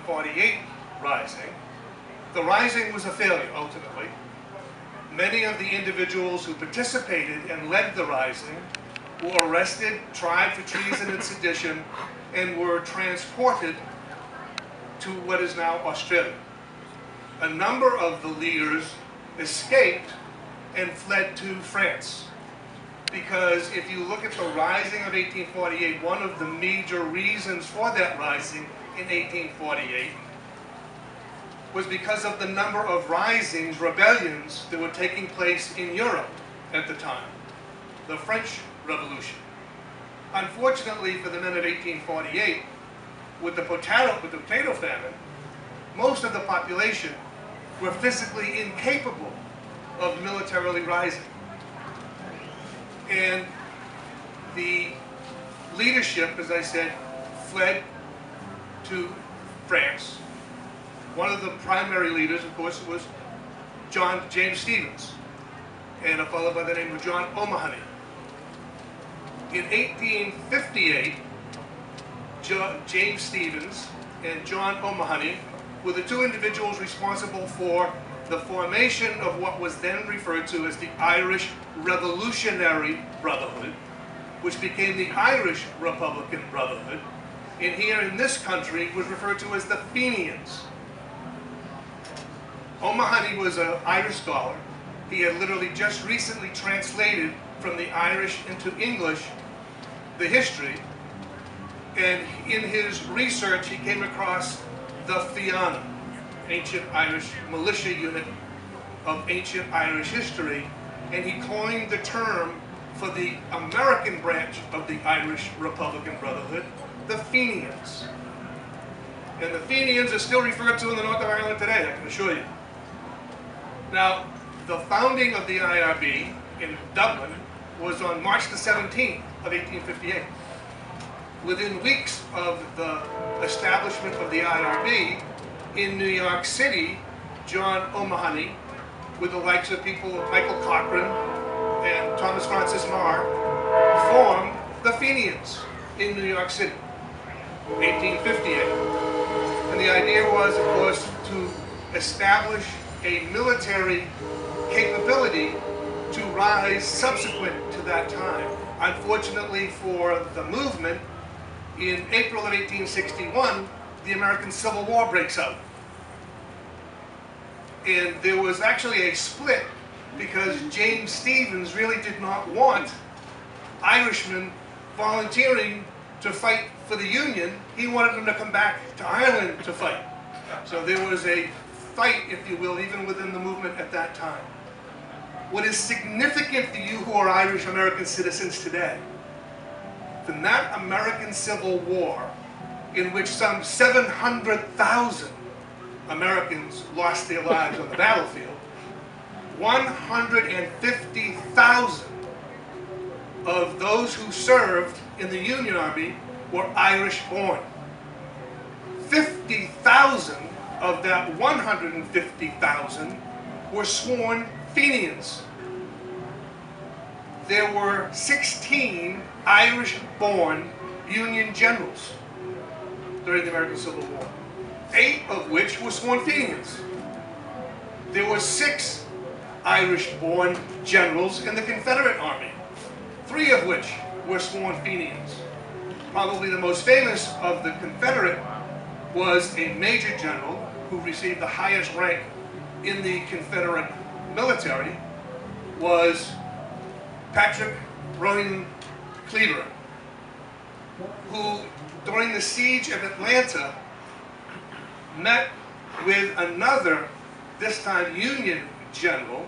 1848 rising. The rising was a failure, ultimately. Many of the individuals who participated and led the rising were arrested, tried for treason and sedition, and were transported to what is now Australia. A number of the leaders escaped and fled to France. Because if you look at the rising of 1848, one of the major reasons for that rising in 1848 was because of the number of risings, rebellions that were taking place in Europe at the time. The French Revolution. Unfortunately for the men of 1848, with the potato famine, most of the population were physically incapable of militarily rising. And the leadership, as I said, fled to France. One of the primary leaders, of course, was James Stephens, and a fellow by the name of John O'Mahony. In 1858, James Stephens and John O'Mahony were the two individuals responsible for the formation of what was then referred to as the Irish Revolutionary Brotherhood, which became the Irish Republican Brotherhood, and here in this country was referred to as the Fenians. O'Mahony was an Irish scholar. He had literally just recently translated from the Irish into English the history, and in his research he came across the Fianna, ancient Irish militia unit of ancient Irish history, and he coined the term for the American branch of the Irish Republican Brotherhood, the Fenians. And the Fenians are still referred to in the north of Ireland today, I can assure you. Now, the founding of the IRB in Dublin was on March the 17th of 1858. Within weeks of the establishment of the IRB, in New York City, John O'Mahony, with the likes of people like Michael Cochran and Thomas Francis Marr, formed the Fenians in New York City, 1858. And the idea was, of course, to establish a military capability to rise subsequent to that time. Unfortunately for the movement, in April of 1861, the American Civil War breaks out. And there was actually a split because James Stephens really did not want Irishmen volunteering to fight for the Union. He wanted them to come back to Ireland to fight. So there was a fight, if you will, even within the movement at that time. What is significant for you who are Irish American citizens today, from that American Civil War, in which some 700,000 Americans lost their lives on the battlefield, 150,000 of those who served in the Union Army were Irish born. 50,000 of that 150,000 were sworn Fenians. There were 16 Irish-born Union generals during the American Civil War, 8 of which were sworn Fenians. There were 6 Irish-born generals in the Confederate Army, 3 of which were sworn Fenians. Probably the most famous of the Confederate was a major general who received the highest rank in the Confederate military, was Patrick Rowan Cleburne, who during the siege of Atlanta met with another, this time Union general,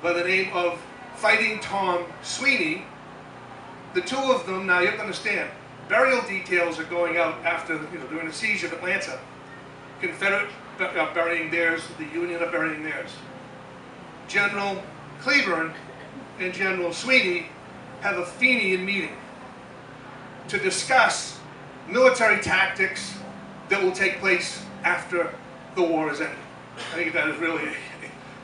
by the name of Fighting Tom Sweeney. The two of them, now you have to understand, burial details are going out after, during the siege of Atlanta. Confederate are burying theirs, the Union are burying theirs. General Cleburne and General Sweeney have a Fenian meeting to discuss military tactics that will take place after the war is ended. I think that is really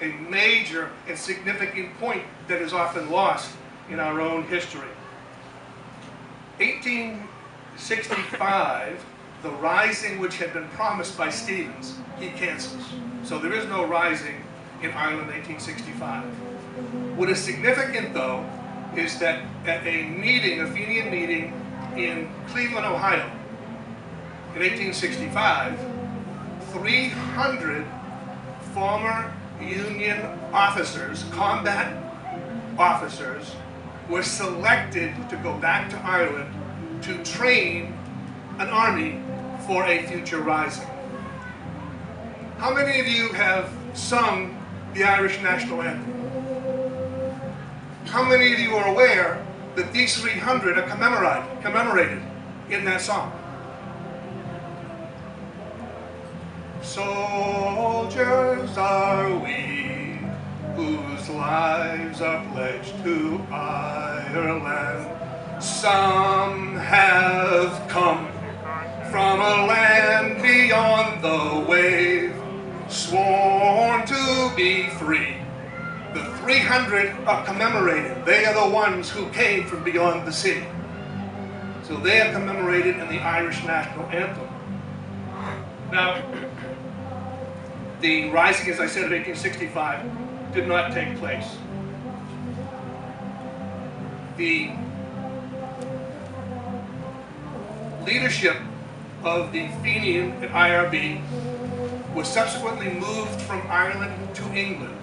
a major and significant point that is often lost in our own history. 1865, the rising which had been promised by Stevens, he cancels. So there is no rising in Ireland in 1865. What is significant, though, is that at a meeting, a Fenian meeting in Cleveland, Ohio, in 1865, 300 former Union officers, combat officers, were selected to go back to Ireland to train an army for a future rising. How many of you have sung the Irish national anthem? How many of you are aware that these 300 are commemorated in that song? Soldiers are we, whose lives are pledged to Ireland. Some have come from a land beyond the wave, sworn to be free. The 300 are commemorated. They are the ones who came from beyond the sea. So they are commemorated in the Irish national anthem. Now, the rising, as I said, of 1865 did not take place. The leadership of the Fenian and IRB was subsequently moved from Ireland to England.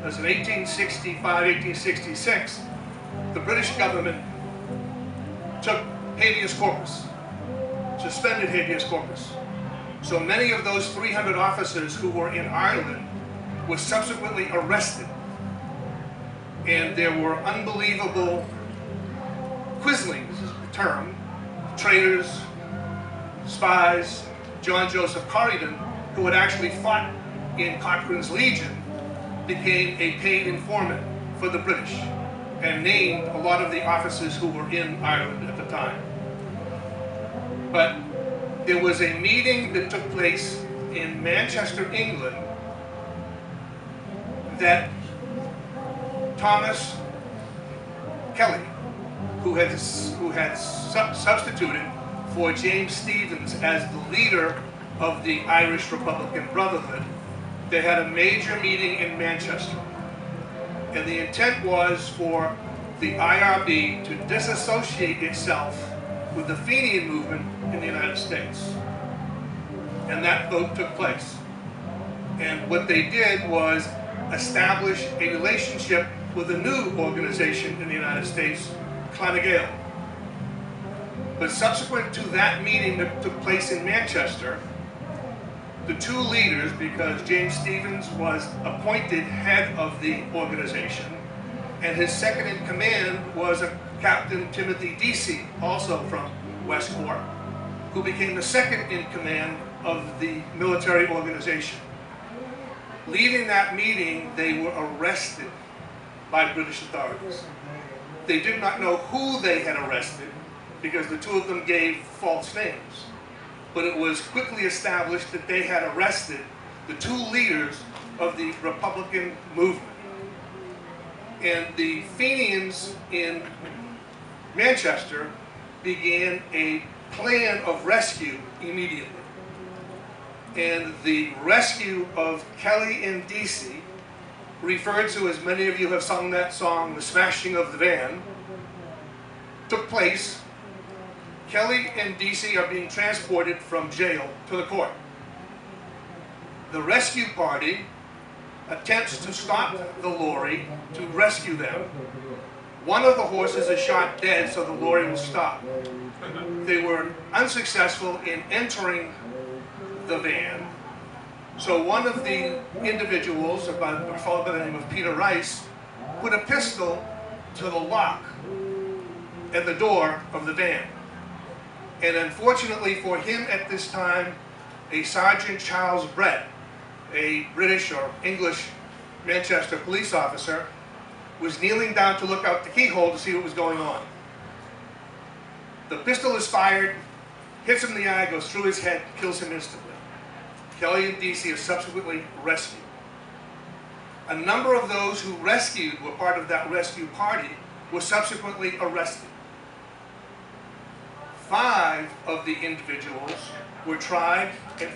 As in 1865, 1866, the British government took habeas corpus, suspended habeas corpus. So many of those 300 officers who were in Ireland were subsequently arrested. And there were unbelievable quislings, is the term, traitors, spies. John Joseph Corridon, who had actually fought in Cochrane's Legion, became a paid informant for the British and named a lot of the officers who were in Ireland at the time. But there was a meeting that took place in Manchester, England, that Thomas Kelly, who had substituted for James Stevens as the leader of the Irish Republican Brotherhood, they had a major meeting in Manchester. And the intent was for the IRB to disassociate itself with the Fenian movement in the United States. And that vote took place. And what they did was establish a relationship with a new organization in the United States, Clan Gael. But subsequent to that meeting that took place in Manchester, the two leaders, because James Stevens was appointed head of the organization, and his second in command was a Captain Timothy Deasy, also from West Cork, who became the second in command of the military organization. Leaving that meeting, they were arrested by British authorities. They did not know who they had arrested because the two of them gave false names. But it was quickly established that they had arrested the two leaders of the Republican movement. And the Fenians in Manchester began a plan of rescue immediately. And the rescue of Kelly and Deasy, referred to, as many of you have sung that song, The Smashing of the Van, took place. Kelly and Deasy are being transported from jail to the court. The rescue party attempts to stop the lorry to rescue them. One of the horses is shot dead, so the lorry will stop. They were unsuccessful in entering the van. So one of the individuals, a fellow by the name of Peter Rice, put a pistol to the lock at the door of the van. And unfortunately for him at this time, a Sergeant Charles Brett, a British or English Manchester police officer, was kneeling down to look out the keyhole to see what was going on. The pistol is fired, hits him in the eye, goes through his head, kills him instantly. Kelly and Deasy are subsequently rescued. A number of those who rescued, were part of that rescue party, were subsequently arrested. 5 of the individuals were tried and